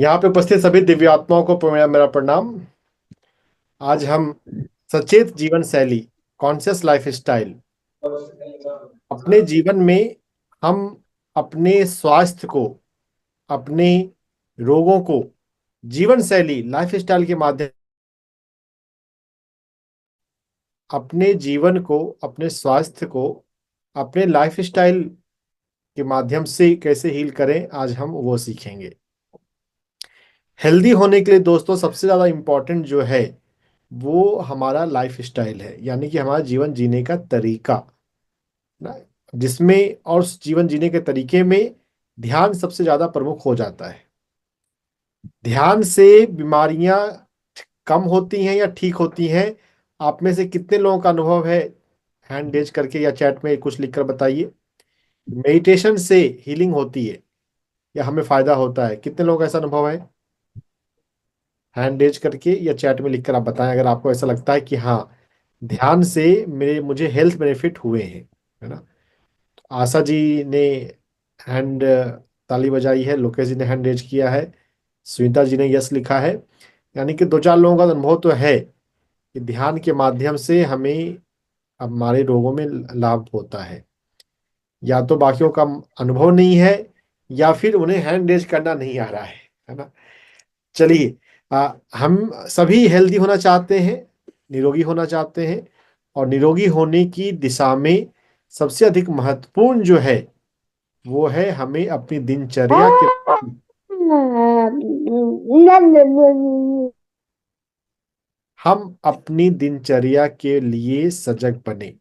यहाँ पे उपस्थित सभी दिव्यात्माओं को मेरा मेरा प्रणाम। आज हम सचेत जीवन शैली, कॉन्शियस लाइफ स्टाइल, अपने जीवन में हम अपने स्वास्थ्य को, अपने रोगों को जीवन शैली लाइफ स्टाइल के माध्यम, अपने जीवन को, अपने स्वास्थ्य को अपने लाइफ स्टाइल के माध्यम से कैसे हील करें, आज हम वो सीखेंगे। हेल्दी होने के लिए दोस्तों सबसे ज़्यादा इम्पोर्टेंट जो है वो हमारा लाइफ स्टाइल है, यानी कि हमारा जीवन जीने का तरीका ना, जिसमें और उस जीवन जीने के तरीके में ध्यान सबसे ज्यादा प्रमुख हो जाता है। ध्यान से बीमारियां कम होती हैं या ठीक होती हैं? आप में से कितने लोगों का अनुभव है? हैंड रेज करके या चैट में कुछ लिखकर बताइए। मेडिटेशन से हीलिंग होती है या हमें फायदा होता है? कितने लोगों का ऐसा अनुभव है? हैंड रेज करके या चैट में लिखकर आप बताएं अगर आपको ऐसा लगता है कि हाँ, ध्यान से मेरे मुझे हेल्थ बेनिफिट हुए हैं, है ना। आशा जी ने हैंड ताली बजाई है, लोकेश जी ने हैंड रेज किया है, सुनीता जी ने यस लिखा है। यानी कि दो चार लोगों का अनुभव तो है कि ध्यान के माध्यम से हमें हमारे रोगों में लाभ होता है। या तो बाकियों का अनुभव नहीं है या फिर उन्हें हैंड रेज करना नहीं आ रहा है ना। चलिए, हम सभी हेल्दी होना चाहते हैं, निरोगी होना चाहते हैं, और निरोगी होने की दिशा में सबसे अधिक महत्वपूर्ण जो है वो है हमें अपनी दिनचर्या के, हम अपनी दिनचर्या के लिए सजग बने।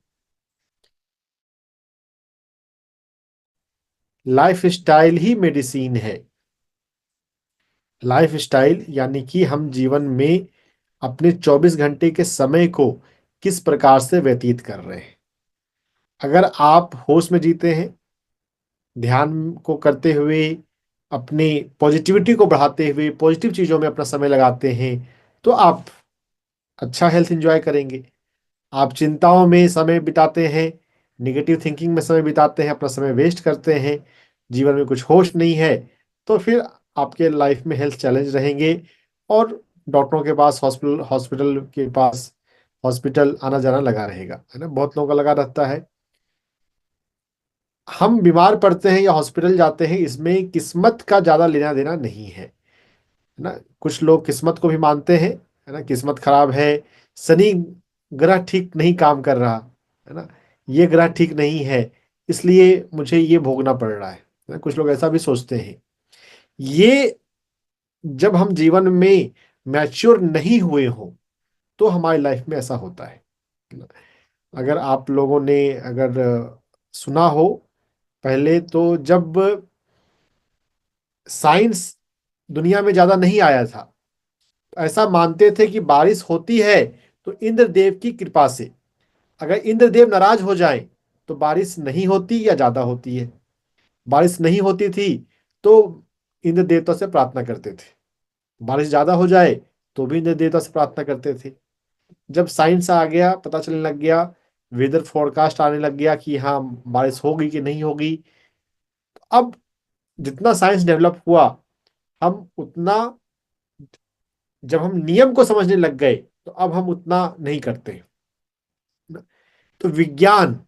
लाइफ स्टाइल ही मेडिसिन है। लाइफ स्टाइल यानी कि हम जीवन में अपने 24 घंटे के समय को किस प्रकार से व्यतीत कर रहे हैं। अगर आप होश में जीते हैं, ध्यान को करते हुए, अपने पॉजिटिविटी को बढ़ाते हुए पॉजिटिव चीज़ों में अपना समय लगाते हैं, तो आप अच्छा हेल्थ एंजॉय करेंगे। आप चिंताओं में समय बिताते हैं, निगेटिव थिंकिंग में समय बिताते हैं, अपना समय वेस्ट करते हैं, जीवन में कुछ होश नहीं है, तो फिर आपके लाइफ में हेल्थ चैलेंज रहेंगे। और डॉक्टरों के पास, हॉस्पिटल हॉस्पिटल के पास, हॉस्पिटल आना जाना लगा रहेगा, है ना, बहुत लोगों का लगा रहता है। हम बीमार पड़ते हैं या हॉस्पिटल जाते हैं, इसमें किस्मत का ज़्यादा लेना देना नहीं है ना। कुछ लोग किस्मत को भी मानते हैं, है ना, किस्मत खराब है, शनि ग्रह ठीक नहीं काम कर रहा, है ना, ये ग्रह ठीक नहीं है, इसलिए मुझे ये भोगना पड़ रहा है ना। कुछ लोग ऐसा भी सोचते हैं। ये जब हम जीवन में मैच्योर नहीं हुए हों तो हमारी लाइफ में ऐसा होता है ना। अगर आप लोगों ने अगर सुना हो, पहले तो जब साइंस दुनिया में ज्यादा नहीं आया था, ऐसा मानते थे कि बारिश होती है तो इंद्रदेव की कृपा से। अगर इंद्रदेव नाराज हो जाए तो बारिश नहीं होती या ज्यादा होती है। बारिश नहीं होती थी तो इंद्र देवता से प्रार्थना करते थे। बारिश ज्यादा हो जाए तो भी इंद्र देवता से प्रार्थना करते थे। जब साइंस आ गया, पता चलने लग गया, वेदर फोरकास्ट आने लग गया कि हाँ बारिश होगी कि नहीं होगी, अब जितना साइंस डेवलप हुआ, हम उतना, जब हम नियम को समझने लग गए तो अब हम उतना नहीं करते। तो विज्ञान,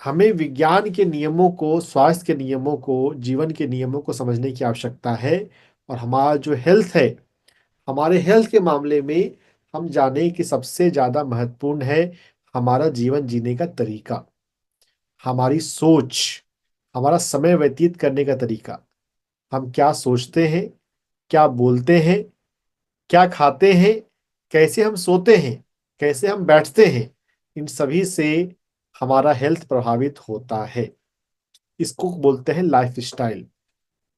हमें विज्ञान के नियमों को, स्वास्थ्य के नियमों को, जीवन के नियमों को समझने की आवश्यकता है। और हमारा जो हेल्थ है, हमारे हेल्थ के मामले में हम जाने कि सबसे ज्यादा महत्वपूर्ण है हमारा जीवन जीने का तरीका, हमारी सोच, हमारा समय व्यतीत करने का तरीका। हम क्या सोचते हैं, क्या बोलते हैं, क्या खाते हैं, कैसे हम सोते हैं, कैसे हम बैठते हैं, इन सभी से हमारा हेल्थ प्रभावित होता है। इसको बोलते हैं लाइफ स्टाइल।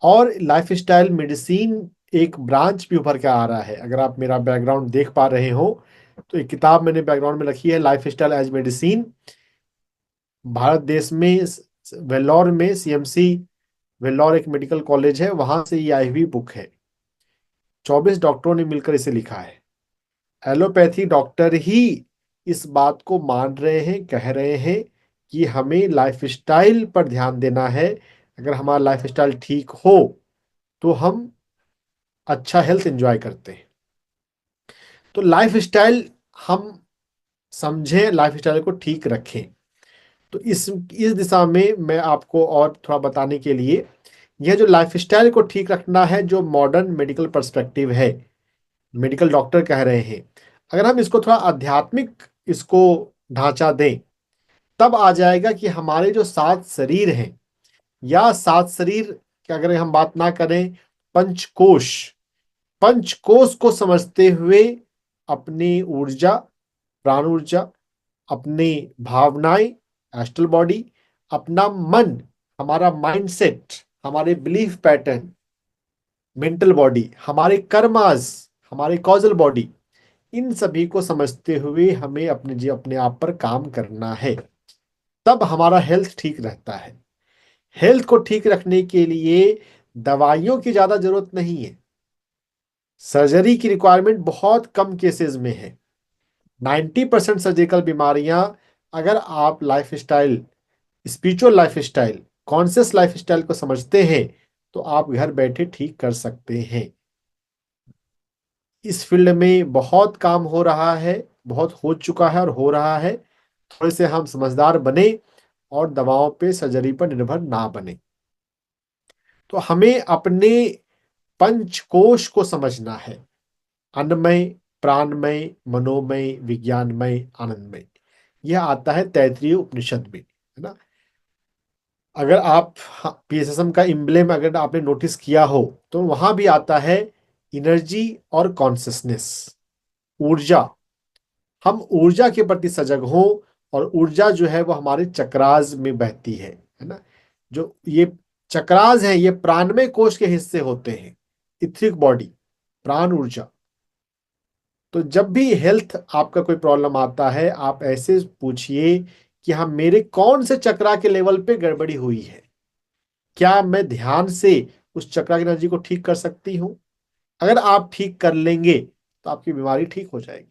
और लाइफ स्टाइल मेडिसिन एक ब्रांच भी उभर के आ रहा है। अगर आप मेरा बैकग्राउंड देख पा रहे हो तो एक किताब मैंने बैकग्राउंड में रखी है, life style as medicine. Bharat देश में वेल्लोर में सीएमसी, वेल्लोर एक मेडिकल कॉलेज है, वहां से ये आई हुई बुक है। 24 डॉक्टरों ने मिलकर इसे लिखा है। एलोपैथी डॉक्टर ही इस बात को मान रहे हैं, कह रहे हैं कि हमें लाइफ स्टाइल पर ध्यान देना है। अगर हमारा लाइफ स्टाइल ठीक हो तो हम अच्छा हेल्थ एंजॉय करते हैं। तो लाइफ स्टाइल हम समझें, लाइफ स्टाइल को ठीक रखें। तो इस दिशा में मैं आपको और थोड़ा बताने के लिए, यह जो लाइफ स्टाइल को ठीक रखना है, जो मॉडर्न मेडिकल पर्सपेक्टिव है, मेडिकल डॉक्टर कह रहे हैं, अगर हम इसको थोड़ा आध्यात्मिक इसको ढांचा दें, तब आ जाएगा कि हमारे जो 7 शरीर हैं, या 7 शरीर की अगर हम बात ना करें, पंचकोश, पंचकोश को समझते हुए अपनी ऊर्जा, प्राण ऊर्जा, अपनी भावनाएं, एस्ट्रल बॉडी, अपना मन, हमारा माइंडसेट, हमारे बिलीफ पैटर्न, मेंटल बॉडी, हमारे कर्मास, हमारे कॉजल बॉडी, इन सभी को समझते हुए हमें अपने आप पर काम करना है। तब हमारा हेल्थ ठीक रहता है। हेल्थ को ठीक रखने के लिए दवाइयों की ज्यादा जरूरत नहीं है। सर्जरी की रिक्वायरमेंट बहुत कम केसेस में है। 90% सर्जिकल बीमारियां, अगर आप life style, spiritual life style, conscious life style को समझते हैं, तो आप घर बैठे ठीक कर सकते हैं। इस फील्ड में बहुत काम हो रहा है, बहुत हो चुका है और हो रहा है। थोड़े से हम समझदार बने और दवाओं पे, सर्जरी पर निर्भर ना बने। तो हमें अपने पंचकोश को समझना है, अन्नमय, प्राणमय, मनोमय, विज्ञानमय, आनंदमय। यह आता है तैत्तिरीय उपनिषद में, है ना। अगर आप पीएसएसएम का इम्ब्लेम अगर आपने नोटिस किया हो, तो वहां भी आता है एनर्जी और कॉन्सियसनेस, ऊर्जा। हम ऊर्जा के प्रति सजग हों, और ऊर्जा जो है वो हमारे चक्रास में बहती है ना। जो ये चक्रास है, ये प्राणमय कोश के हिस्से होते हैं, इथरिक बॉडी, प्राण ऊर्जा। तो जब भी हेल्थ आपका कोई प्रॉब्लम आता है, आप ऐसे पूछिए कि हाँ, मेरे कौन से चक्रा के लेवल पे गड़बड़ी हुई है, क्या मैं ध्यान से उस चक्रा की एनर्जी को ठीक कर सकती हूँ। अगर आप ठीक कर लेंगे, तो आपकी बीमारी ठीक हो जाएगी।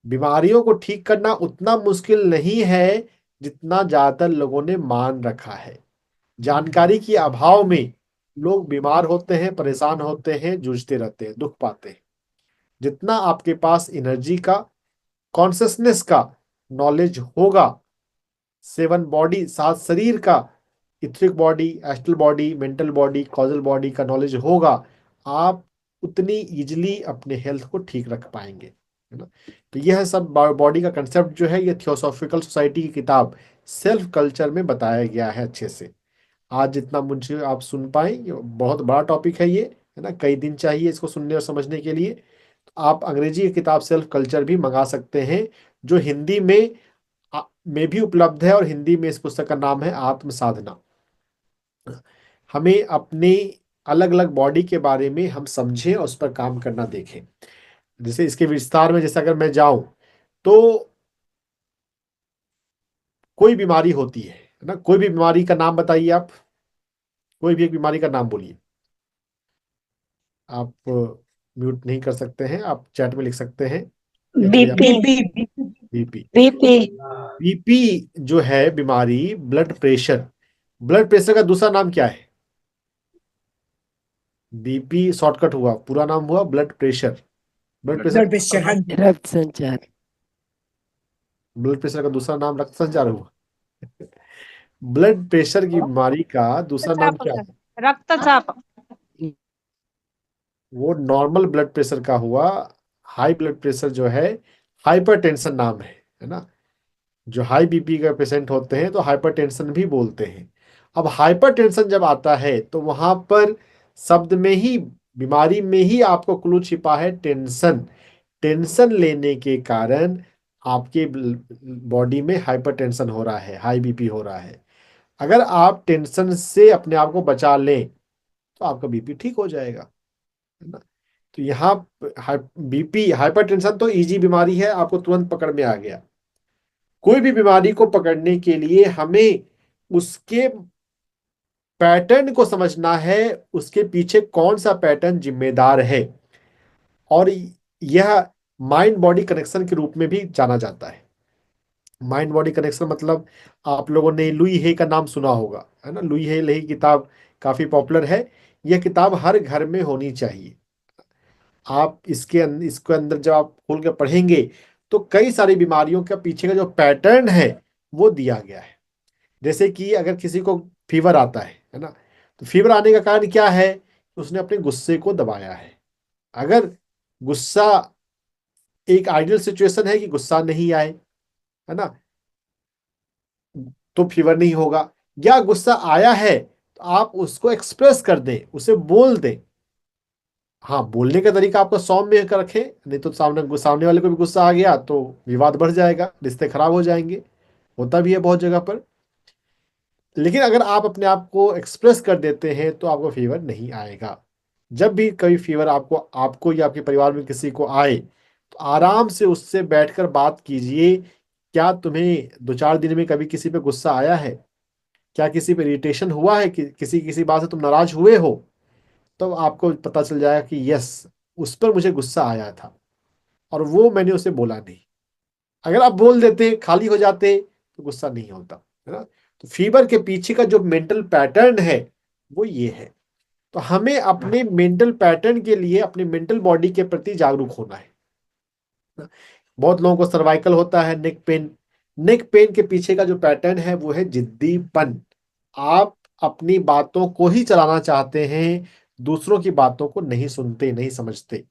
बीमारियों को ठीक करना उतना मुश्किल नहीं है जितना ज्यादातर लोगों ने मान रखा है। जानकारी के अभाव में लोग बीमार होते हैं, परेशान होते हैं, जूझते रहते हैं, दुख पाते हैं। जितना आपके पास एनर्जी का, कॉन्सियसनेस का नॉलेज होगा, 7 बॉडी, 7 शरीर का, etheric body, astral body, mental body, causal body का नॉलेज होगा, आप उतनी इजिली अपने हेल्थ को ठीक रख पाएंगे, है ना। तो यह सब बॉडी का कंसेप्ट जो है, ये थियोसॉफिकल सोसाइटी की किताब सेल्फ कल्चर में बताया गया है अच्छे से। आज जितना मुझे आप सुन पाए, ये बहुत बड़ा टॉपिक है ये, है ना, कई दिन चाहिए इसको सुनने और समझने के लिए। तो आप अंग्रेजी की किताब सेल्फ कल्चर भी मंगा सकते हैं, जो हिंदी में भी उपलब्ध है, और हिंदी में इस पुस्तक का नाम है आत्म साधना। हमें अपनी अलग अलग बॉडी के बारे में हम समझें और उस पर काम करना देखें। जैसे इसके विस्तार में, जैसे अगर मैं जाऊं, तो कोई बीमारी होती है ना, कोई भी बीमारी का नाम बताइए आप, कोई भी एक बीमारी का नाम बोलिए। आप म्यूट नहीं कर सकते हैं, आप चैट में लिख सकते हैं, या कोई आप। बीपी। बीपी। बीपी। बीपी जो है बीमारी, ब्लड प्रेशर, ब्लड प्रेशर का दूसरा नाम क्या है? बीपी शॉर्टकट हुआ, पूरा नाम हुआ ब्लड प्रेशर। ब्लड प्रेशर का ब्लड दूसरा प्रेशर, हाँ नाम, जी। रक्त संचार। ब्लड प्रेशर का दूसरा नाम रक्त संचार हुआ। ब्लड प्रेशर की बीमारी का दूसरा नाम रक्तचाप क्या सर, है? रक्तचाप। वो नॉर्मल ब्लड प्रेशर का हुआ। हाई ब्लड प्रेशर जो है, हाइपरटेंशन नाम है ना। जो हाई बीपी का पेशेंट होते हैं, तो हाइपरटेंशन भी बोलते हैं। अब हाइपरटेंशन जब आता है, तो वहां पर शब्द में ही, बीमारी में ही आपको क्लू छिपा है, टेंशन। टेंशन लेने के कारण आपके बॉडी में हाइपरटेंशन हो रहा है, हाई बीपी हो रहा है। अगर आप टेंशन से अपने आप को बचा लें, तो आपका बीपी ठीक हो जाएगा, है ना। तो यहाँ बीपी, हाइपरटेंशन तो इजी बीमारी है, आपको तुरंत पकड़ में आ गया। कोई भी बीमारी को पकड़ने के लिए हमें उसके पैटर्न को समझना है, उसके पीछे कौन सा पैटर्न जिम्मेदार है। और यह माइंड बॉडी कनेक्शन के रूप में भी जाना जाता है। माइंड बॉडी कनेक्शन मतलब, आप लोगों ने लुई हे का नाम सुना होगा, है ना। लुई हे की किताब काफी पॉपुलर है। यह किताब हर घर में होनी चाहिए। आप इसको अंदर जब आप खोल के पढ़ेंगे तो कई सारी बीमारियों के पीछे का जो पैटर्न है वो दिया गया है। जैसे कि अगर किसी को फीवर आता है ना, तो फीवर आने का कारण क्या है? उसने अपने गुस्से को दबाया है। अगर गुस्सा, एक आइडियल सिचुएशन है कि गुस्सा नहीं आए, है ना, तो फीवर नहीं होगा। या गुस्सा आया है तो आप उसको एक्सप्रेस कर दें, उसे बोल दें। हाँ, बोलने का तरीका आपका सौम्य कर रखें, नहीं तो सामने वाले को भी गुस्सा आ गया तो विवाद बढ़ जाएगा, रिश्ते खराब हो जाएंगे। होता भी है बहुत जगह पर। लेकिन अगर आप अपने आप को एक्सप्रेस कर देते हैं तो आपको फीवर नहीं आएगा। जब भी कभी फीवर आपको आपको या आपके परिवार में किसी को आए तो आराम से उससे बैठकर बात कीजिए। क्या तुम्हें 2-4 दिन में कभी किसी पे गुस्सा आया है? क्या किसी पे इरिटेशन हुआ है कि किसी किसी बात से तुम नाराज हुए हो? तो आपको पता चल जाएगा कि यस, उस पर मुझे गुस्सा आया था और वो मैंने उसे बोला नहीं। अगर आप बोल देते, खाली हो जाते, तो गुस्सा नहीं होता, है ना। तो फीवर के पीछे का जो मेंटल पैटर्न है वो ये है। तो हमें अपने मेंटल पैटर्न के लिए अपने मेंटल बॉडी के प्रति जागरूक होना है। बहुत लोगों को सर्वाइकल होता है, नेक पेन। नेक पेन के पीछे का जो पैटर्न है वो है जिद्दीपन। आप अपनी बातों को ही चलाना चाहते हैं, दूसरों की बातों को नहीं सुनते, नहीं समझते।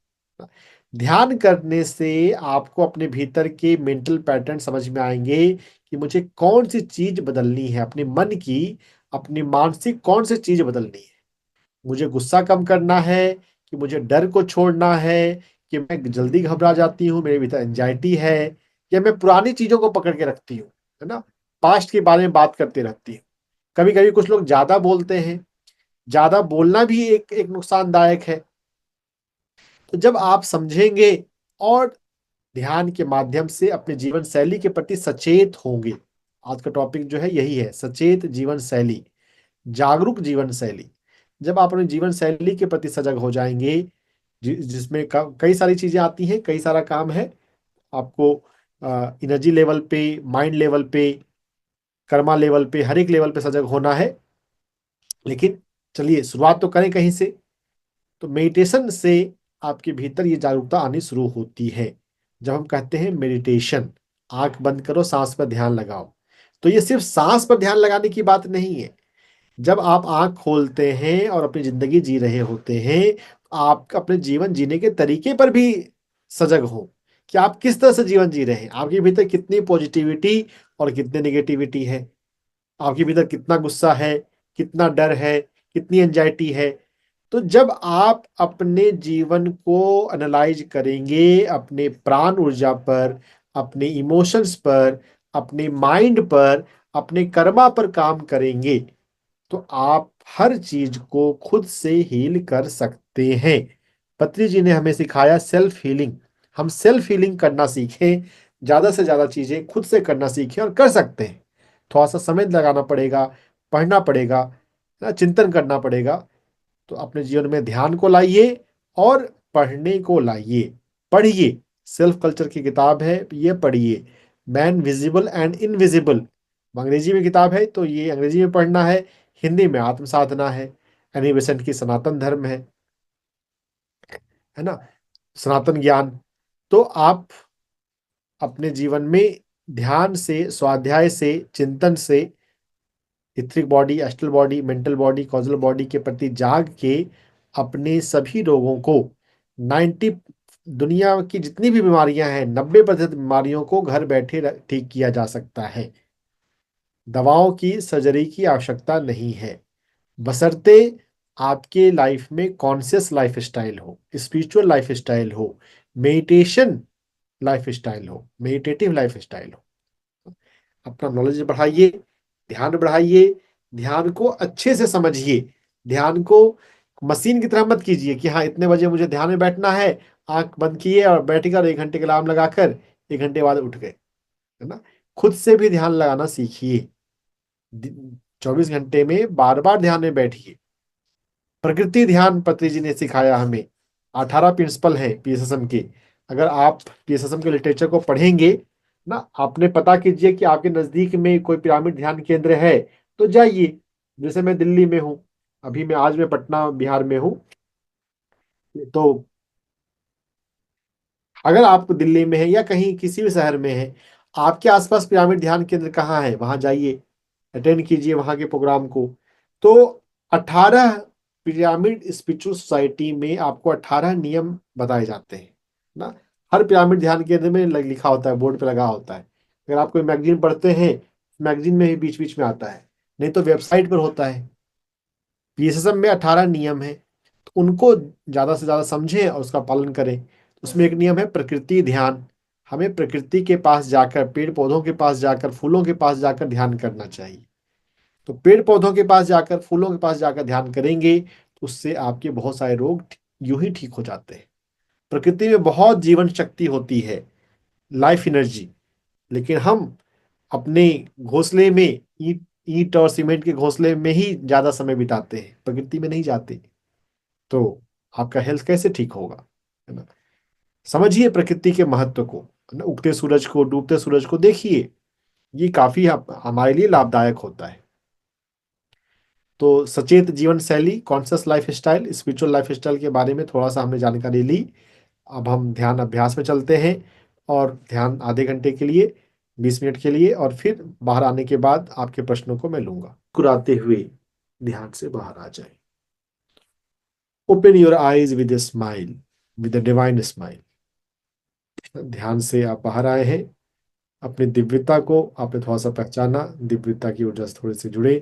ध्यान करने से आपको अपने भीतर के मेंटल पैटर्न समझ में आएंगे कि मुझे कौन सी चीज बदलनी है अपने मन की, अपनी मानसिक कौन सी चीज बदलनी है। मुझे गुस्सा कम करना है कि मुझे डर को छोड़ना है, कि मैं जल्दी घबरा जाती हूँ, मेरे भीतर एंजाइटी है, या मैं पुरानी चीजों को पकड़ के रखती हूँ, है ना, पास्ट के बारे में बात करते रहती हूँ। कभी कभी कुछ लोग ज्यादा बोलते हैं। ज्यादा बोलना भी एक एक नुकसानदायक है। तो जब आप समझेंगे और ध्यान के माध्यम से अपने जीवन शैली के प्रति सचेत होंगे, आज का टॉपिक जो है यही है, सचेत जीवन शैली, जागरूक जीवन शैली। जब आप अपने जीवन शैली के प्रति सजग हो जाएंगे, जिसमें कई सारी चीजें आती हैं, कई सारा काम है। आपको एनर्जी लेवल पे, माइंड लेवल पे, कर्मा लेवल पे, हर एक लेवल पे सजग होना है। लेकिन चलिए शुरुआत तो करें कहीं से। तो मेडिटेशन से आपके भीतर ये जागरूकता आनी शुरू होती है। जब हम कहते हैं मेडिटेशन, आंख बंद करो, सांस पर ध्यान लगाओ, तो ये सिर्फ सांस पर ध्यान लगाने की बात नहीं है। जब आप आंख खोलते हैं और अपनी जिंदगी जी रहे होते हैं, आप अपने जीवन जीने के तरीके पर भी सजग हो कि आप किस तरह से जीवन जी रहे हैं, आपके भीतर कितनी पॉजिटिविटी और कितनी नेगेटिविटी है, आपके भीतर कितना गुस्सा है, कितना डर है, कितनी एंजाइटी है। तो जब आप अपने जीवन को एनालाइज करेंगे, अपने प्राण ऊर्जा पर, अपने इमोशंस पर, अपने माइंड पर, अपने कर्मा पर काम करेंगे, तो आप हर चीज को खुद से हील कर सकते हैं। पत्री जी ने हमें सिखाया सेल्फ हीलिंग। हम सेल्फ हीलिंग करना सीखें, ज्यादा से ज्यादा चीजें खुद से करना सीखें और कर सकते हैं। थोड़ा सा समय लगाना पड़ेगा, पढ़ना पड़ेगा, चिंतन करना पड़ेगा। तो अपने जीवन में ध्यान को लाइए और पढ़ने को लाइए। पढ़िए, सेल्फ कल्चर की किताब है, ये पढ़िए। मैन विजिबल एंड इनविजिबल, अंग्रेजी में किताब है तो ये अंग्रेजी में पढ़ना है। हिंदी में आत्म साधना है, एनी बेसेंट की सनातन धर्म है ना, सनातन ज्ञान। तो आप अपने जीवन में ध्यान से, स्वाध्याय से, चिंतन से, etheric body, astral body, mental body, causal body के प्रति जाग के अपने सभी रोगों को 90, दुनिया की जितनी भी बीमारियां हैं 90% बीमारियों को घर बैठे ठीक किया जा सकता है। दवाओं की, सर्जरी की आवश्यकता नहीं है, बशर्ते आपके लाइफ में कॉन्शियस लाइफ स्टाइल हो, स्पिरिचुअल लाइफ स्टाइल हो, मेडिटेशन लाइफ स्टाइल हो, मेडिटेटिव लाइफ स्टाइल हो। अपना नॉलेज बढ़ाइए, ध्यान बढ़ाइए, ध्यान को अच्छे से समझिए। ध्यान को मशीन की तरह मत कीजिए कि हाँ इतने बजे मुझे ध्यान में बैठना है, आंख बंद किए और बैठ कर 1 घंटे का अलार्म लगाकर 1 घंटे बाद उठ गए, है ना। खुद से भी ध्यान लगाना सीखिए। 24 घंटे में बार बार ध्यान में बैठिए। प्रकृति ध्यान पत्री जी ने सिखाया हमें। 18 प्रिंसिपल है पीएसएसएम के। अगर आप पीएसएसएम के लिटरेचर को पढ़ेंगे ना, आपने पता कीजिए कि आपके नजदीक में कोई पिरामिड ध्यान केंद्र है तो जाइए। जैसे मैं दिल्ली में हूँ, अभी मैं पटना बिहार में हूँ। तो अगर आप दिल्ली में है या कहीं किसी भी शहर में है, आपके आसपास पिरामिड ध्यान केंद्र कहाँ है, वहां जाइए, अटेंड कीजिए वहां के प्रोग्राम को। तो 18 पिरामिड स्पिरिचुअल सोसाइटी में आपको 18 नियम बताए जाते हैं ना। हर पिरामिड ध्यान केंद्र में लिखा होता है, बोर्ड पे लगा होता है। अगर आप कोई मैगजीन पढ़ते हैं, मैगजीन में भी बीच बीच में आता है, नहीं तो वेबसाइट पर होता है। पीएसएसएम में 18 नियम है, तो उनको ज्यादा से ज्यादा समझें और उसका पालन करें। उसमें एक नियम है प्रकृति ध्यान। हमें प्रकृति के पास जाकर, पेड़ पौधों के पास जाकर, फूलों के पास जाकर ध्यान करना चाहिए। तो पेड़ पौधों के पास जाकर, फूलों के पास जाकर ध्यान करेंगे तो उससे आपके बहुत सारे रोग यूं ही ठीक हो जाते हैं। प्रकृति में बहुत जीवन शक्ति होती है, लाइफ एनर्जी। लेकिन हम अपने घोंसले में, ईंट ईंट और सीमेंट के घोंसले में ही ज्यादा समय बिताते हैं, प्रकृति में नहीं जाते। तो आपका हेल्थ कैसे ठीक होगा, है ना। समझिए प्रकृति के महत्व को, है ना? उगते सूरज को, डूबते सूरज को देखिए, ये काफी हमारे लिए लाभदायक होता है। तो सचेत जीवन शैली, conscious life style, spiritual life style के बारे में थोड़ा सा हमने जानकारी ली। अब हम ध्यान अभ्यास में चलते हैं। और ध्यान आधे घंटे के लिए, 20 मिनट के लिए, और फिर बाहर आने के बाद आपके प्रश्नों को मैं लूंगा। मुस्कुराते हुए ध्यान से बाहर आ जाए। Open your eyes with a smile, with a divine smile. ध्यान से आप बाहर आए हैं, अपनी दिव्यता को आपने थोड़ा सा पहचाना, दिव्यता की ऊर्जा से थोड़े से जुड़े,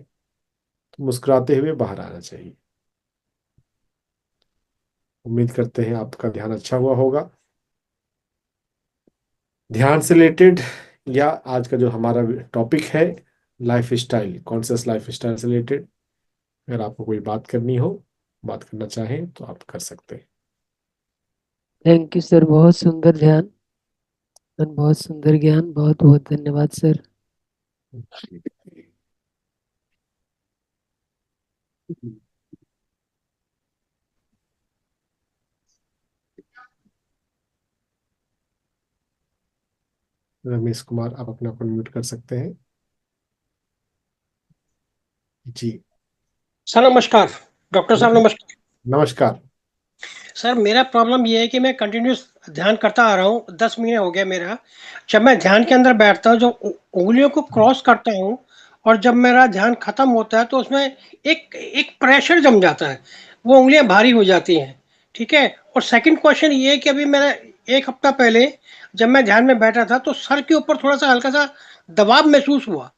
तो मुस्कुराते हुए बाहर आना चाहिए। उम्मीद करते हैं आपका ध्यान अच्छा हुआ होगा। ध्यान से रिलेटेड, या आज का जो हमारा टॉपिक है, life style, conscious life style से रिलेटेड, अगर आपको कोई बात करनी हो, बात करना चाहें तो आप कर सकते हैं। थैंक यू सर, बहुत सुंदर ध्यान और बहुत सुंदर ज्ञान। बहुत बहुत धन्यवाद सर। रमेश कुमार, आप अपने आप को म्यूट कर सकते हैं। जी। सर नमस्कार। डॉक्टर साहब नमस्कार। नमस्कार। सर मेरा प्रॉब्लम ये है कि मैं कंटिन्यूस ध्यान करता आ रहा हूँ, 10 महीने हो गया मेरा। जब मैं ध्यान के अंदर बैठता हूँ, जो उंगलियों को क्रॉस करता हूँ, और जब मेरा ध्यान खत्म होता है तो उसमें एक एक प्रेशर जम जाता है, वो उंगलियां भारी हो जाती हैं। ठीक है। और सेकंड क्वेश्चन ये है कि अभी मैंने 1 हफ्ता पहले जब मैं ध्यान में बैठा था तो सर के ऊपर थोड़ा सा हल्का सा दबाव महसूस हुआ,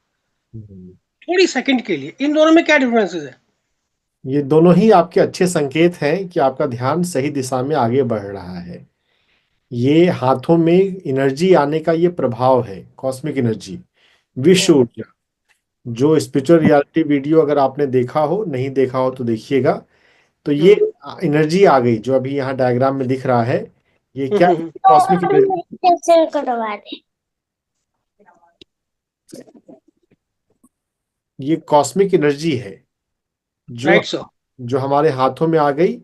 हम्म। थोड़ी सेकंड के लिए। इन दोनों में क्या डिफरेंसेस है? ये दोनों ही आपके अच्छे संकेत हैं कि आपका ध्यान सही दिशा में आगे बढ़ रहा है। ये हाथों में एनर्जी आने का ये प्रभाव है, कॉस्मिक एनर्जी, विश्व हम्म, ऊर्जा। जो स्पिरिचुअल रियलिटी वीडियो अगर आपने देखा हो, नहीं देखा हो तो देखिएगा। तो ये हम्म, एनर्जी आ गई जो अभी यहाँ डायग्राम में दिख रहा है। ये क्या हम्म, है? Cosmic energy. मेडिटेशन करवा दे। ये कॉस्मिक एनर्जी है जो राइट सर। जो हमारे हाथों में आ गई,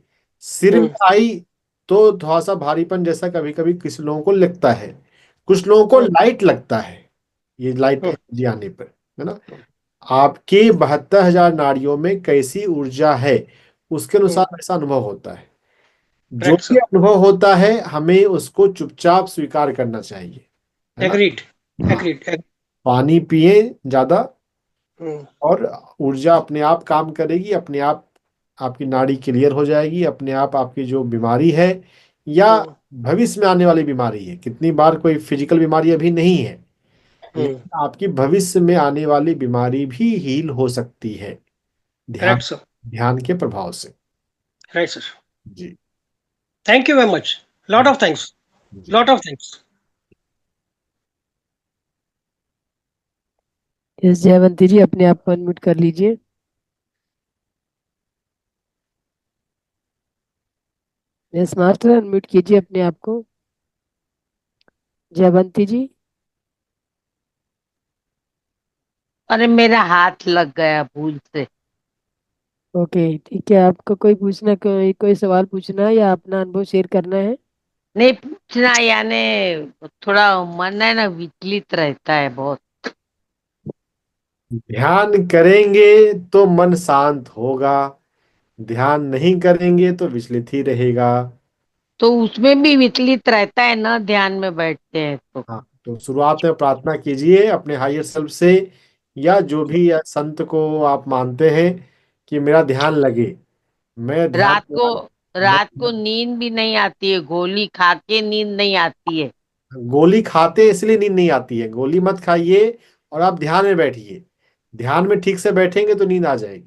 सिर में हम्म, आई। तो थोड़ा सा भारीपन जैसा कभी कभी किसी लोगों को लगता है, कुछ लोगों को हम्म, लाइट लगता है। ये लाइट हम्म, एनर्जी आने पर, है ना। आपके 72,000 नाड़ियों में कैसी ऊर्जा है, उसके अनुसार ऐसा अनुभव होता है। जो करेक्ट भी सर। अनुभव होता है हमें उसको चुपचाप स्वीकार करना चाहिए, है ना। एग्रीड। हाँ। एग्रीड। पानी पिए ज्यादा, हम्म, और ऊर्जा अपने आप काम करेगी, अपने आप आपकी नाड़ी क्लियर हो जाएगी, अपने आप आपकी जो बीमारी है, या हम्म, भविष्य में आने वाली बीमारी है। कितनी बार कोई फिजिकल बीमारी अभी नहीं है, हम्म, लेकिन आपकी भविष्य में आने वाली बीमारी भी हील हो सकती है, ध्यान करेक्ट सर। ध्यान के प्रभाव से। Right sir. जी। Thank you very much. Lot of thanks. जी। Lot of thanks. Yes Jaywanti ji, अपने आप को अनम्यूट कर लीजिए। यस मास्टर, अनम्यूट कीजिए अपने आप को। जयवंती जी। अरे मेरा हाथ लग गया भूल से। ओके ठीक है, आपको कोई पूछना, कोई सवाल पूछना है या अपना अनुभव शेयर करना है? नहीं पूछना, यानी थोड़ा मन है ना, विचलित रहता है बहुत। ध्यान करेंगे तो मन शांत होगा, ध्यान नहीं करेंगे तो विचलित ही रहेगा। तो उसमें भी विचलित रहता है ना, ध्यान में बैठते हैं तो। हाँ, तो शुरुआत में प्रार्थना कीजिए अपने हायर सेल्फ से, या जो भी या संत को आप मानते हैं, कि मेरा ध्यान लगे, मैं ध्यान रात को मैं रात को नींद भी नहीं आती है, गोली खा के नींद नहीं आती है। गोली खाते इसलिए नींद नहीं आती है, गोली मत खाइए और आप ध्यान में बैठिए। ध्यान में ठीक से बैठेंगे तो नींद आ जाएगी।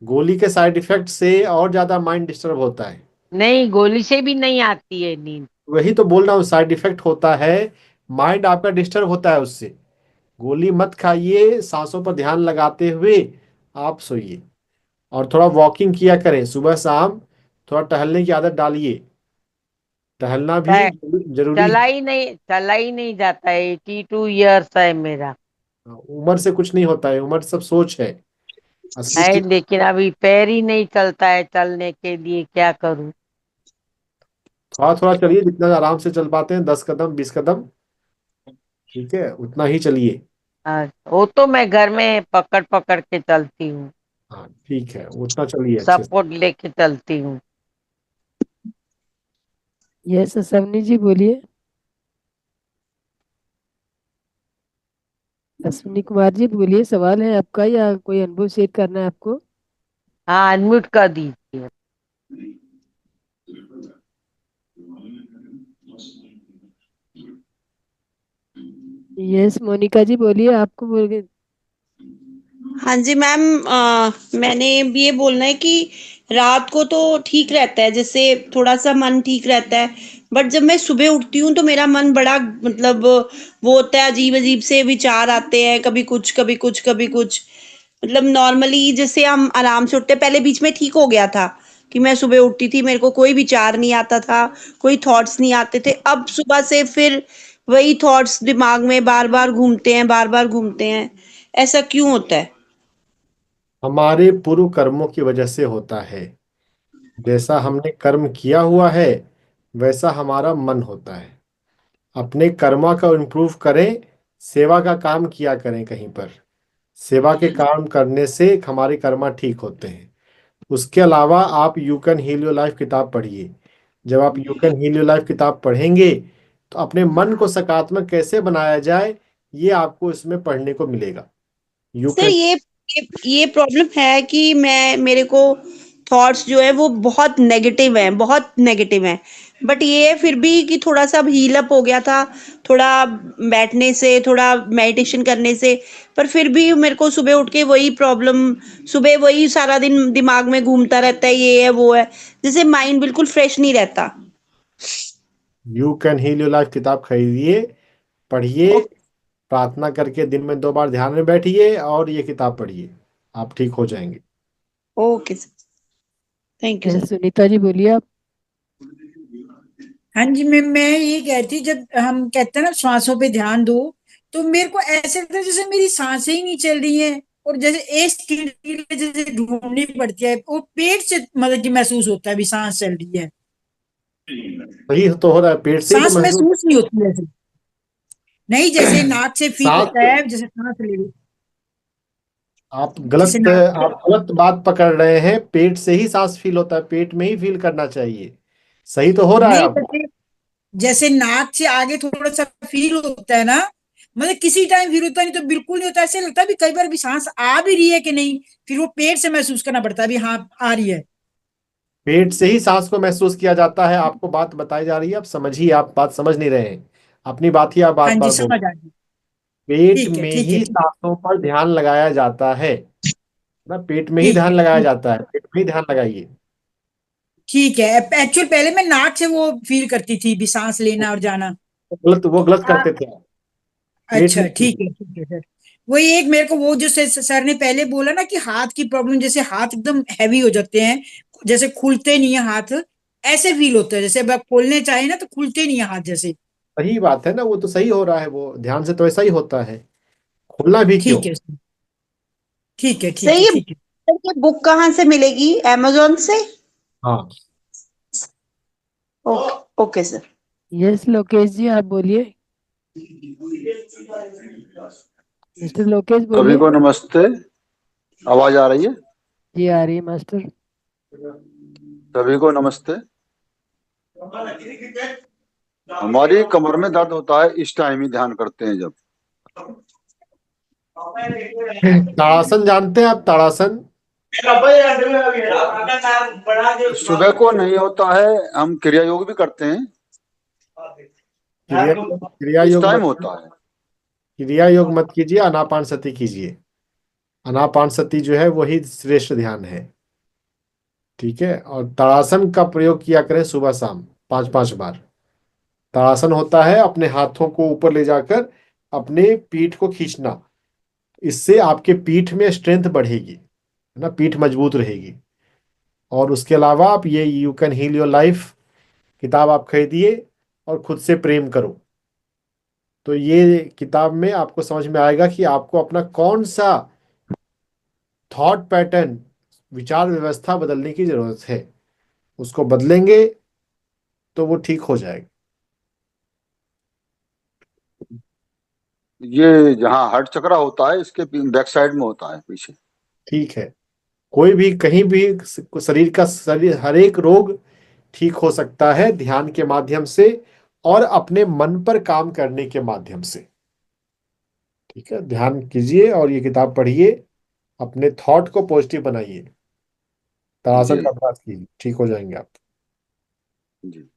गोली के साइड इफेक्ट से और ज्यादा माइंड डिस्टर्ब होता है। नहीं, गोली से भी नहीं आती है नींद। वही तो बोल रहा हूँ, साइड इफेक्ट होता है, माइंड आपका डिस्टर्ब होता है उससे। गोली मत खाइए, सांसों पर ध्यान लगाते हुए आप सोइए। और थोड़ा वॉकिंग किया करें सुबह शाम, थोड़ा टहलने की आदत डालिए। टहलना भी है, जरूरी है। चला ही नहीं जाता है, 82 ईयर्स है मेरा। उम्र से कुछ नहीं होता है, उम्र सब सोच है। असली है, चीज। लेकिन अभी पैर ही नहीं चलता है, चलने के लिए क्या करूं। थोड़ा थोड़ा चलिए, जितना आराम से चल पाते हैं, 10 कदम 20 कदम, ठीक है, उतना ही चलिए। वो तो मैं घर में पकड़ पकड़ के चलती हूँ, हाँ ठीक है, उतना चलिए अच्छे से। सपोर्ट लेके चलती हूँ। यस सवनी जी बोलिए। अश्विनी कुमार जी बोलिए, सवाल है आपका या कोई अनुभव शेयर करना है आपको? हाँ, अनम्यूट कर दीजिए। यस मोनिका जी बोलिए, आपको बोलिए। हाँ जी मैम, मैंने ये बोलना है कि रात को तो ठीक रहता है, जैसे थोड़ा सा मन ठीक रहता है, बट जब मैं सुबह उठती हूँ तो मेरा मन बड़ा मतलब वो होता है, अजीब अजीब से विचार आते हैं, कभी कुछ कभी कुछ कभी कुछ। मतलब नॉर्मली जैसे हम आराम से उठते, पहले बीच में ठीक हो गया था कि मैं सुबह उठती थी, मेरे को कोई विचार नहीं आता था, कोई थॉट्स नहीं आते थे। अब सुबह से फिर वही थॉट्स दिमाग में बार बार घूमते हैं, बार बार घूमते हैं। ऐसा क्यों होता है? हमारे पूर्व कर्मों की वजह से होता है। जैसा हमने कर्म किया हुआ है, वैसा हमारा मन होता है। अपने कर्मा का इम्प्रूव करें, सेवा का काम किया करें कहीं पर। सेवा के काम करने से हमारे कर्मा ठीक होते हैं। उसके अलावा आप you can heal your life किताब पढ़िए। जब आप you can heal your life किताब पढ़ेंगे, तो अपने मन को सकारात्मक कैसे बनाया जाए, ये आपको इसमें पढ़ने को मिलेगा। You sir can. ये प्रॉब्लम है कि मैं मेरे को थॉट्स जो है वो बहुत नेगेटिव हैं, बहुत नेगेटिव हैं। बट ये है फिर भी कि थोड़ा सा हील अप हो गया था, थोड़ा बैठने से, थोड़ा मेडिटेशन करने से। पर फिर भी मेरे को सुबह उठ के वही प्रॉब्लम, सुबह वही सारा दिन दिमाग में घूमता रहता है, ये है वो है, जैसे माइंड बिल्कुल फ्रेश नहीं रहता। You can heal your life किताब खरीदिए, पढ़िए, ओ- प्रार्थना करके दिन में 2 बार ध्यान में बैठिए और ये किताब पढ़िए। आप ठीक हो जाएंगे। Okay sir, thank you yes sir. Sunita ji बोलिए आप। हाँ जी मैं ये कहती, जब हम कहते हैं ना श्वासों पे ध्यान दो, तो मेरे को ऐसे लगता है जैसे मेरी सांसें ही नहीं चल रही हैं, और जैसे एक चीज के लिए जैसे ढूंढनी पड़ती है, वो पेट से मतलब कि महसूस होता है भी सांस चल रही है। सही तो हो रहा है, पेट से ही तो सांस महसूस। महसूस नहीं होती जैसे, नहीं जैसे नाक से फील सांस होता तो, है जैसे सांस ले रही, जैसे नाक से। आप गलत बात पकड़ रहे हैं। पेट से ही सांस फील होता है, पेट में ही फील करना चाहिए। सही तो हो रहा है नहीं आपका। जैसे, जैसे नाक से आगे थोड़ा सा फील होता है ना, मतलब किसी टाइम फील होता है, नहीं तो बिल्कुल नहीं होता। ऐसे लगता है भी कई बार भी सांस आ भी रही है कि नहीं, फिर वो पेट से महसूस करना पड़ता है भी हाँ आ रही है। पेट से ही सांस को महसूस किया जाता है। आपको बात बताई जा रही है, आप समझिए, आप बात समझ नहीं रहे हैं। अपनी बात ही आप बार हाँ जी बार बोल। समझ आ गई। पेट ठीक है में ठीक है ही ठीक है। सांसों पर ध्यान लगाया जाता है ना, पेट में ही ठीक ध्यान है लगाया ठीक है जाता है, पेट में ही ध्यान लगाइए। ठीक है। एक्चुअल पहले मैं नाक से वो फील करती थी भी सांस लेना और जाना। वो तो गलत करते थे आप। पेट अच्छा में ठीक है सर। वही एक मेरे को वो जो सर ने पहले बोला ना कि हाथ की प्रॉब्लम, जैसे हाथ एकदम हैवी हो जाते हैं, जैसे खुलते नहीं है हाथ, ऐसे फील होता है जैसे अब आप खोलने चाहे ना तो खुलते नहीं है हाथ जैसे। सही बात है ना, वो तो सही हो रहा है, वो ध्यान से तो ऐसा ही होता है। खुलना भी क्यों। ठीक है सर, ठीक है सर ठीक है ठीक है। ये बुक कहाँ से मिलेगी? अमेजोन से? हाँ। Okay okay sir. Yes Lokesh ji आप बोलिए। मिस्टर लोकेश सभी बोलिए। को नमस्ते। आवाज आ रही है? जी आ रही है मास्टर। सभी को नमस्ते। हमारी कमर में दर्द होता है, इस टाइम ही ध्यान करते हैं जब। ताड़ासन जानते हैं आप? ताड़ासन सुबह को नहीं होता है, हम क्रिया योग भी करते हैं, क्रिया इस योग टाइम मत होता है। क्रिया योग मत कीजिए, आनापान सती कीजिए। आनापान सती जो है वही श्रेष्ठ ध्यान है। ठीक है। और ताड़ासन का प्रयोग किया करें सुबह शाम 5-5 बार। ताड़ासन होता है अपने हाथों को ऊपर ले जाकर अपने पीठ को खींचना। इससे आपके पीठ में स्ट्रेंथ बढ़ेगी, है ना, पीठ मजबूत रहेगी। और उसके अलावा आप ये you can heal your life किताब आप खरीदिए और खुद से प्रेम करो। तो ये किताब में आपको समझ में आएगा कि आपको अपना कौन सा थॉट पैटर्न, विचार व्यवस्था बदलने की जरूरत है। उसको बदलेंगे तो वो ठीक हो जाएगा। ये जहाँ हार्ट चक्रा होता है, इसके बैक साइड में होता है, पीछे। ठीक है। कोई भी कहीं भी शरीर हर एक रोग ठीक हो सकता है ध्यान के माध्यम से और अपने मन पर काम करने के माध्यम से। ठीक है, ध्यान कीजिए और ये किताब पढ़िए, अपने थॉट को पॉजिटिव बनाइए, ताड़ासन जी का अभ्यास कीजिए, ठीक हो जाएंगे आप। जी।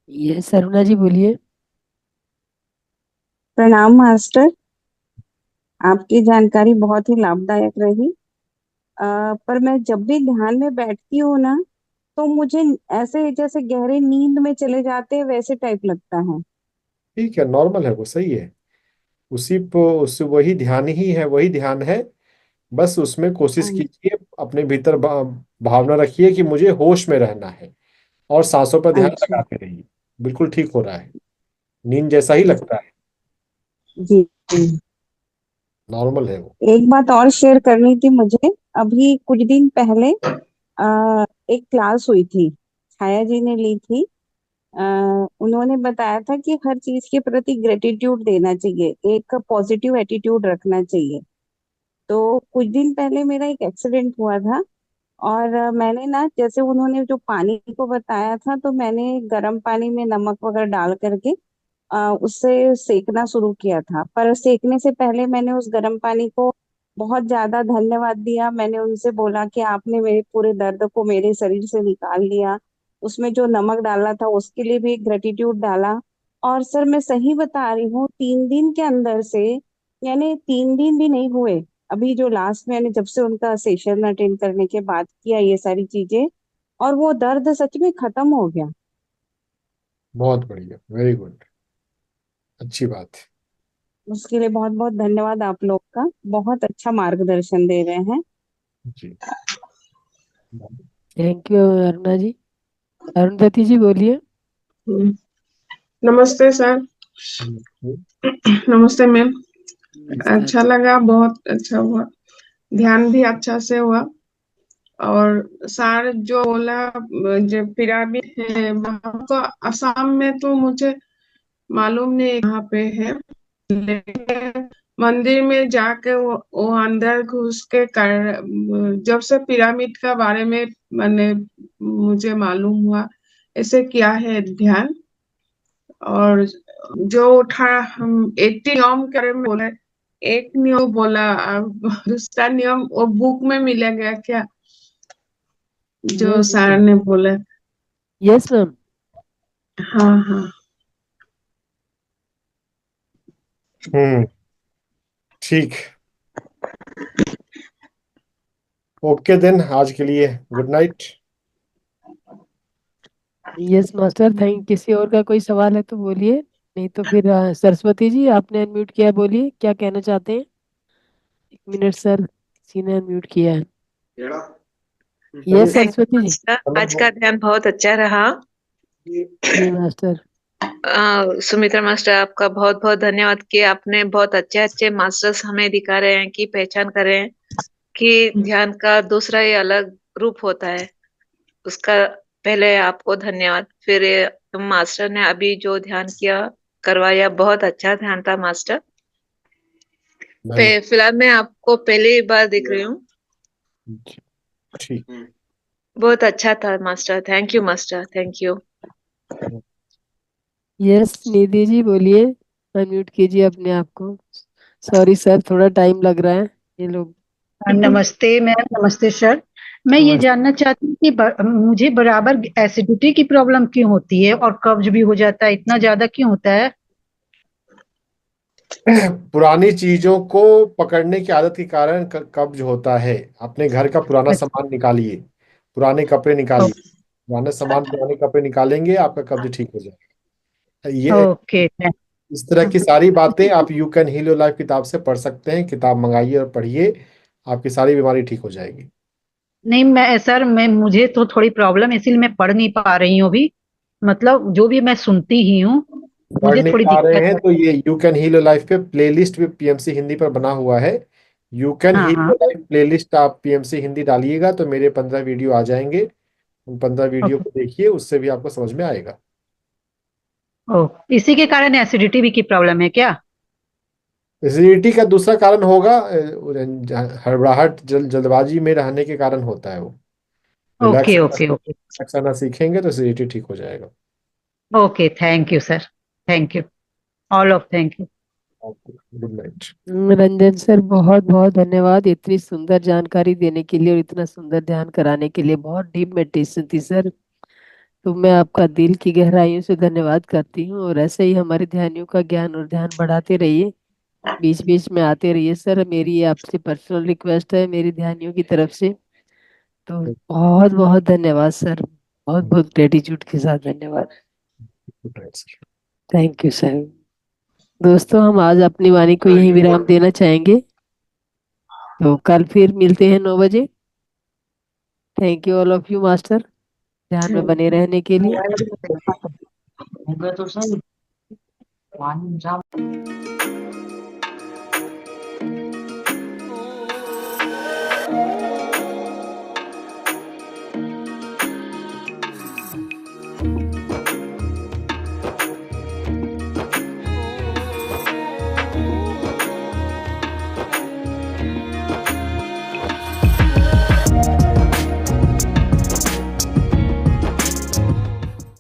ये अरुणा जी बोलिए। प्रणाम मास्टर, आपकी जानकारी बहुत ही लाभदायक रही। पर मैं जब भी ध्यान में बैठती हूँ ना, तो मुझे ऐसे जैसे गहरे नींद में चले जाते हैं वैसे टाइप लगता है। ठीक है, नॉर्मल है, वो सही है। उस वही ध्यान ही है, वही ध्यान है। बस उसमें कोशिश हाँ, कीजिए, अपने भीतर भावना रखिए कि मुझे होश में रहना है और सांसों पर ध्यान अच्छा लगाते रहिए। बिल्कुल ठीक हो रहा है, नींद जैसा ही लगता है, जी जी। नॉर्मल है वो। एक बात और शेयर करनी थी मुझे। अभी कुछ दिन पहले एक क्लास हुई थी, छाया जी ने ली थी। उन्होंने बताया था कि हर चीज के प्रति ग्रेटिट्यूड देना चाहिए, एक पॉजिटिव एटीट्यूड रखना चाहिए। तो कुछ दिन पहले मेरा एक एक्सीडेंट हुआ था, और मैंने ना, जैसे उन्होंने जो पानी को बताया था, तो मैंने गर्म पानी में नमक वगैरह डाल करके उससे सेकना शुरू किया था। पर सेकने से पहले मैंने उस गर्म पानी को बहुत ज्यादा धन्यवाद दिया। मैंने उनसे बोला कि आपने मेरे पूरे दर्द को मेरे शरीर से निकाल दिया। उसमें जो नमक डाला था उसके लिए भी ग्रेटिट्यूड डाला। और सर मैं सही बता रही हूँ, 3 दिन के अंदर से, यानी 3 दिन भी नहीं हुए, अभी जो लास्ट मैंने जब से उनका सेशन अटेंड करने के बाद किया ये सारी चीजें, और वो दर्द सच में खत्म हो गया। बहुत बढ़िया, वेरी गुड, अच्छी बात है। उसके लिए बहुत बहुत धन्यवाद आप लोग का, बहुत अच्छा मार्गदर्शन दे रहे हैं। जी। थैंक यू अरुणा जी। अरुणधति जी बोलिए। हम्म, नमस्ते सर। हम्म, नमस्ते मैम। नमस्कार। अच्छा लगा, बहुत अच्छा हुआ, ध्यान भी अच्छा से हुआ। और सर जो बोला, जो पिरामिड है वहाँ तो असम में, तो मुझे मालूम नहीं कहाँ पे है, लेकिन मंदिर में जाके वो अंदर घुस के कर, जब से पिरामिड का बारे में मैंने मुझे मालूम हुआ, ऐसे क्या है ध्यान। और जो उठा, हम 80 नियम के बारे में बोले, एक नियम बोला, दूसरा नियम वो बुक में मिलेगा क्या, जो यस सर मैम। ने बोला। Yes ma'am. हाँ हाँ। हम्म, ठीक। ओके देन, आज के लिए good night. Yes master, thank. किसी और का कोई सवाल है तो बोलिए, नहीं तो फिर सरस्वती जी आपने अनम्यूट किया है, बोलिए क्या कहना चाहते हैं। 1 मिनट सर, किसी ने अनम्यूट किया है। यस चलिए, thank you Saraswati ji. Master, आज का ध्यान बहुत अच्छा रहा। जी मास्टर। सुमित्रा मास्टर, आपका बहुत बहुत धन्यवाद कि आपने बहुत अच्छे अच्छे मास्टर्स हमें दिखा रहे हैं, कि पहचान कर रहे हैं कि ध्यान का दूसरा ही अलग रूप होता है। उसका पहले आपको धन्यवाद। फिर मास्टर ने अभी जो ध्यान किया करवाया, बहुत अच्छा ध्यान था मास्टर। वेरी फिलहाल मैं आपको पहली बार दिख रही हूँ। गुड। ठीक। बहुत अच्छा था master, thank you master, thank you. Yes Nidhi ji बोलिए, अनम्यूट कीजिए अपने आप को। सॉरी सर, थोड़ा टाइम लग रहा है, ये लोग। नमस्ते मैम, नमस्ते सर। मैं ये नमस्ते। जानना चाहती हूँ कि मुझे बराबर एसिडिटी की प्रॉब्लम क्यों होती है और कब्ज भी हो जाता है, इतना ज्यादा क्यों होता है? पुरानी चीजों को पकड़ने की आदत के कारण कब्ज होता है। अपने घर का पुराना सामान निकालिए, पुराने कपड़े निकालिए, पुराने कपड़े निकालेंगे, आपका कब्ज ठीक हो जाएगा। ये ओके। इस तरह की सारी बातें आप you can heal your life किताब से पढ़ सकते हैं। किताब मंगाइए और पढ़िए, आपकी सारी बीमारी ठीक हो जाएगी। नहीं मैं सर, मैं मुझे तो थोड़ी प्रॉब्लम है, इसीलिए मैं पढ़ नहीं पा रही हूँ अभी। मतलब जो भी मैं सुनती ही हूँ, पढ़ मुझे नहीं थोड़ी पा रहे दिक्कत हैं है। तो ये you can heal your life पे प्लेलिस्ट भी पीएमसी हिंदी पर बना हुआ है। यू कैन हाँ हील हाँ। योर लाइफ प्लेलिस्ट आप पीएमसी हिंदी डालिएगा तो मेरे 15 वीडियो आ जाएंगे। उन 15 वीडियो ओके। को देखिए, उससे भी आपको समझ में आएगा। ओ, इसी के कारण एसिडिटी भी की प्रॉब्लम है क्या? एसिडिटी का दूसरा कारण होगा हड़बड़ाहट, जल्दबाजी में रहने के कारण होता है वो। Relax okay okay okay. Relax आना सीखेंगे तो एसिडिटी ठीक हो जाएगा। Okay, thank you sir, thank you, all of thank you. Good night. Ranjan sir बहुत बहुत धन्यवाद इतनी सुंदर जानकारी देने के लिए और इतना सुंदर ध्यान कराने के लिए। बहुत डीप मेडिटेशन थी सर। तो मैं आपका दिल की गहराइयों से धन्यवाद करती हूँ, और ऐसे ही हमारे ध्यानियों का ज्ञान और ध्यान बढ़ाते रहिए, बीच बीच में आते रहिए सर। मेरी आपसे पर्सनल रिक्वेस्ट है मेरी ध्यानियों की तरफ से। तो बहुत बहुत धन्यवाद सर, बहुत बहुत ग्रेटिट्यूड के साथ धन्यवाद। Good night sir. Thank you sir. दोस्तों हम आज अपनी वाणी को यहीं विराम देना चाहेंगे, तो कल फिर मिलते हैं 9 बजे। Thank you all of you master, ध्यान में बने रहने के लिए।